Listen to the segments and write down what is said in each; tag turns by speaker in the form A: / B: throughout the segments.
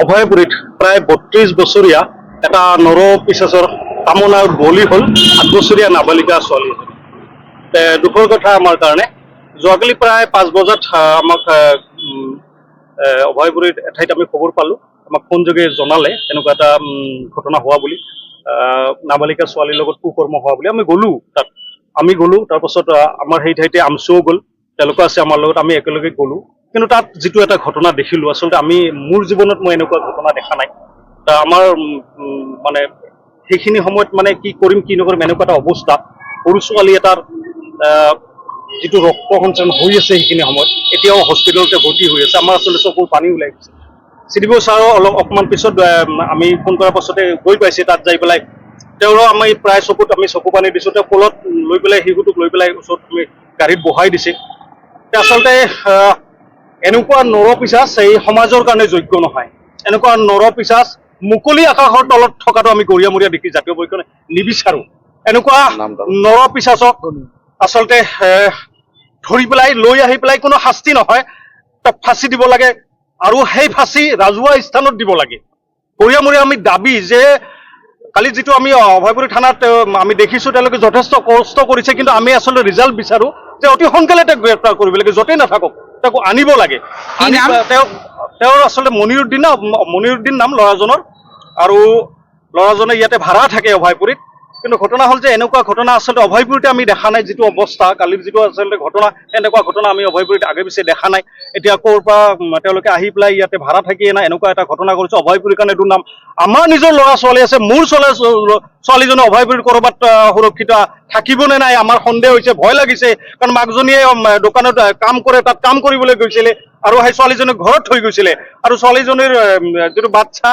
A: অভয়পুৰীত প্ৰায় ৩২ বছৰীয়া এটা নৰ পিশাচৰ কামনাৰ বলি হ'ল ৮ বছৰীয়া নাবালিকা ছোৱালী। দুখৰ কথা আমাৰ কাৰণে যোৱাকালি প্ৰায় ৫ বজাত আমাক অভয়পুৰীত এঠাইত আমি খবৰ পালোঁ, আমাক ফোনযোগে জনালে এনেকুৱা এটা ঘটনা হোৱা বুলি, নাবালিকা ছোৱালীৰ লগত কুকৰ্ম হোৱা বুলি। আমি গ'লোঁ তাৰপাছত আমাৰ সেই ঠাইতে আমচুও গ'ল, তেওঁলোকে আছে আমাৰ লগত, আমি একেলগে গ'লোঁ। কিন্তু তাত যিটো এটা ঘটনা দেখিলোঁ, আচলতে মোৰ জীৱনত মই এনেকুৱা ঘটনা দেখা নাই। আমাৰ মানে সেইখিনি সময়ত মানে কি কৰিম কি নকৰিম এনেকুৱা এটা অৱস্থা, সৰু ছোৱালী এটাৰ যিটো ৰক্ত সঞ্চালন হৈ আছে সেইখিনি সময়ত, এতিয়াও হস্পিটেলতে ভৰ্তি হৈ আছে। আমাৰ আচলতে চকুৰ পানী ওলাই গৈছে। চিডিঅ' ছাৰো অকণমান পিছত আমি ফোন কৰাৰ পাছতে গৈ পাইছে, তাত যাই পেলাই তেওঁৰো আমি প্ৰায় আমি চকু পানী দিছোঁ। তেওঁ কোলত লৈ পেলাই শিশুটোক লৈ পেলাই ওচৰত আমি গাড়ীত বহাই দিছে। আচলতে এনেকুৱা নৰপিশাচ এই সমাজৰ কাৰণে যোগ্য নহয়। এনেকুৱা নৰপিশাচ মুকলি আকাশৰ তলত থকাটো আমি গৰিয়ামৰীয়া দেখি জাতীয় পক্ষে নিবিচাৰোঁ। এনেকুৱা নৰপিশাচক আচলতে ধৰি পেলাই লৈ আহি পেলাই কোনো শাস্তি নহয়, তাক ফাঁচি দিব লাগে, আৰু সেই ফাঁচি ৰাজহুৱা স্থানত দিব লাগে। গৰিয়ামৰীয়া আমি দাবী যে কালি যিটো আমি অভয়পুৰী থানাত আমি দেখিছোঁ তেওঁলোকে যথেষ্ট কষ্ট কৰিছে, কিন্তু আমি আচলতে ৰিজাল্ট বিচাৰোঁ যে অতি সোনকালে তেওঁক গ্ৰেপ্তাৰ কৰিব লাগে, য'তেই নাথাকক তেওঁক আনিব লাগে। তেওঁৰ আচলতে মনিৰুদ্দিন নাম ল'ৰাজনৰ, আৰু ল'ৰাজনে ইয়াতে ভাড়া থাকে অভয়পুৰীত। কিন্তু ঘটনা হ'ল যে এনেকুৱা ঘটনা আচলতে অভয়পুৰীতে আমি দেখা নাই। যিটো অৱস্থা কালিৰ যিটো আচলতে ঘটনা, এনেকুৱা ঘটনা আমি অভয়পুৰীত আগে পিছে দেখা নাই। এতিয়া ক'ৰ পৰা তেওঁলোকে আহি পেলাই ইয়াতে ভাড়া থাকিয়ে নাই এনেকুৱা এটা ঘটনা কৰিছে। অভয়পুৰীৰ কাৰণে দুৰ্নাম। আমাৰ নিজৰ ল'ৰা ছোৱালী আছে, মোৰ ছোৱালীজনী অভয়পুৰীত ক'ৰবাত সুৰক্ষিত থাকিবনে নাই আমাৰ সন্দেহ হৈছে, ভয় লাগিছে। কাৰণ মাকজনীয়ে দোকানত কাম কৰে, তাত কাম কৰিবলৈ গৈছিলে, আৰু সেই ছোৱালীজনীক ঘৰত থৈ গৈছিলে। আৰু ছোৱালীজনীৰ যিটো বাচ্ছা,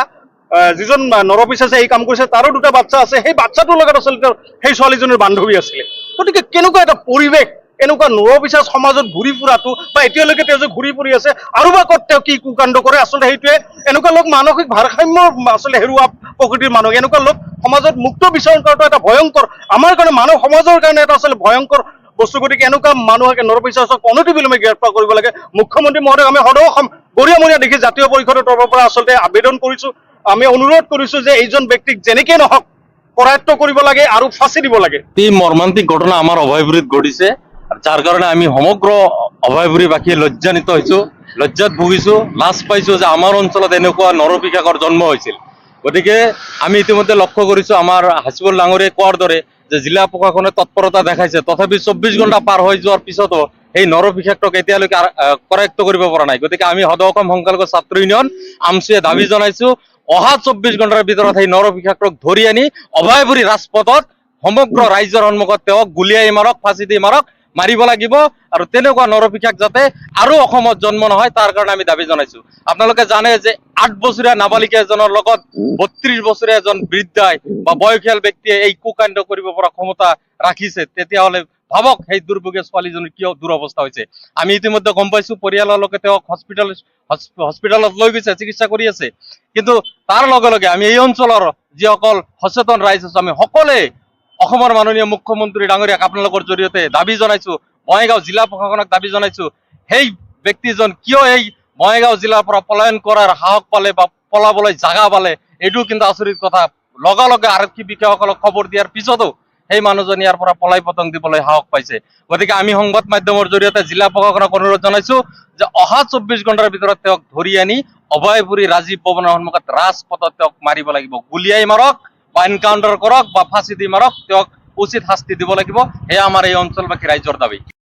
A: যিজন নৰপিশাচে এই কাম কৰিছে তাৰো দুটা বাচ্ছা আছে। সেই বাচ্ছাটোৰ লগত আচলতে সেই ছোৱালীজনীৰ বান্ধৱী আছিলে। গতিকে কেনেকুৱা এটা পৰিৱেশ, এনেকুৱা নৰপিশাচ সমাজত ঘূৰি ফুৰাটো, বা এতিয়ালৈকে তেওঁ যে ঘূৰি ফুৰি আছে, আৰু বা ক'ত তেওঁ কি কুকাণ্ড কৰে, আচলতে সেইটোৱে এনেকুৱা লোক মানসিক ভাৰসাম্য আচলতে হেৰুওৱা প্ৰকৃতিৰ মানুহ। এনেকুৱা লোক সমাজত মুক্ত বিচৰণ কৰাটো এটা ভয়ংকৰ, আমাৰ কাৰণে মানৱ সমাজৰ কাৰণে এটা আচলতে ভয়ংকৰ বস্তু। গতিকে এনেকুৱা মানুহকে নৰপিশাচক অনতিবিলম্বে গ্ৰেপ্তাৰ কৰিব লাগে। মুখ্যমন্ত্ৰী মহোদয়ক আমি সদৌ গৰিয়ামৰীয়া দেখি জাতীয় পৰিষদৰ তৰফৰ পৰা আচলতে আবেদন কৰিছোঁ, আমি অনুৰোধ কৰিছোঁ যে এইজন ব্যক্তিক যেনেকে নহওক কৰায়ত্ব কৰিব লাগে আৰু ফাঁচি দিব লাগে।
B: এই মৰ্মান্তিক ঘটনা আমাৰ অভয়পুৰীত ঘটিছে, যাৰ কাৰণে আমি সমগ্ৰ অভয়পুৰীবাসী লজ্জান্বিত হৈছোঁ, লজ্জাত ভুগিছোঁ, লাজ পাইছোঁ যে আমাৰ অঞ্চলত এনেকুৱা নৰপিশাচৰ জন্ম হৈছিল। গতিকে আমি ইতিমধ্যে লক্ষ্য কৰিছোঁ, আমাৰ হাচিবুল ডাঙৰীয়াই কোৱাৰ দৰে যে জিলা প্ৰশাসনে তৎপৰতা দেখাইছে, তথাপি ২৪ ঘণ্টা পাৰ হৈ যোৱাৰ পিছতো এই নৰপিশাচক এতিয়ালৈকে কৰায়ত্ব কৰিব পৰা নাই। গতিকে আমি সদৌ অসম সংখ্যালঘু ছাত্ৰ ইউনিয়ন আমচুৱে দাবী জনাইছোঁ, অহা ২৪ ঘণ্টাৰ ভিতৰত সেই নৰপিশাচক ধৰি আনি অভয়পুৰী ৰাজপথত সমগ্ৰ ৰাইজৰ সন্মুখত তেওঁক গুলিয়াই মাৰক, ফাঁচি দি মাৰক, মাৰিব লাগিব। আৰু তেনেকুৱা নৰপিশাচ যাতে আৰু অসমত জন্ম নহয়, তাৰ কাৰণে আমি দাবী জনাইছোঁ। আপোনালোকে জানে যে ৮ বছৰীয়া নাবালিকা এজনৰ লগত ৩২ বছৰীয়া এজন বৃদ্ধাই বা বয়সীয়াল ব্যক্তিয়ে এই কুকাণ্ড কৰিব পৰা ক্ষমতা ৰাখিছে, তেতিয়াহ'লে ভাবক সেই দুৰ্ভগীয়া ছোৱালীজনীৰ কিয় দুৰৱস্থা হৈছে। আমি ইতিমধ্যে গম পাইছোঁ, পৰিয়ালৰ লোকে তেওঁক হস্পিটেলত লৈ গৈছে, চিকিৎসা কৰি আছে। কিন্তু তাৰ লগে লগে আমি এই অঞ্চলৰ যিসকল সচেতন ৰাইজ আছোঁ, আমি সকলোৱে অসমৰ মাননীয় মুখ্যমন্ত্ৰী ডাঙৰীয়াক আপোনালোকৰ জৰিয়তে দাবী জনাইছোঁ, বঙাইগাঁও জিলা প্ৰশাসনক দাবী জনাইছোঁ, সেই ব্যক্তিজন কিয় এই বঙাইগাঁও জিলাৰ পৰা পলায়ন কৰাৰ সাহস পালে বা পলাবলৈ জাগা পালে, এইটো কিন্তু আচৰিত কথা। লগে লগে আৰক্ষী বিষয়াসকলক খবৰ দিয়াৰ পিছতো সেই মানুহজন ইয়াৰ পৰা পলাই পতং দিবলৈ সাহস পাইছে। গতিকে আমি সংবাদ মাধ্যমৰ জৰিয়তে জিলা প্ৰশাসনক অনুৰোধ জনাইছোঁ যে অহা ২৪ ঘণ্টাৰ ভিতৰত তেওঁক ধৰি আনি অভয়পুৰী ৰাজীৱ ভৱনৰ সন্মুখত ৰাজপথত তেওঁক মাৰিব লাগিব। গুলিয়াই মাৰক বা এনকাউণ্টাৰ কৰক বা ফাঁচি দি মাৰক, তেওঁক উচিত শাস্তি দিব লাগিব। সেয়া আমাৰ এই অঞ্চলবাসী ৰাইজৰ দাবী।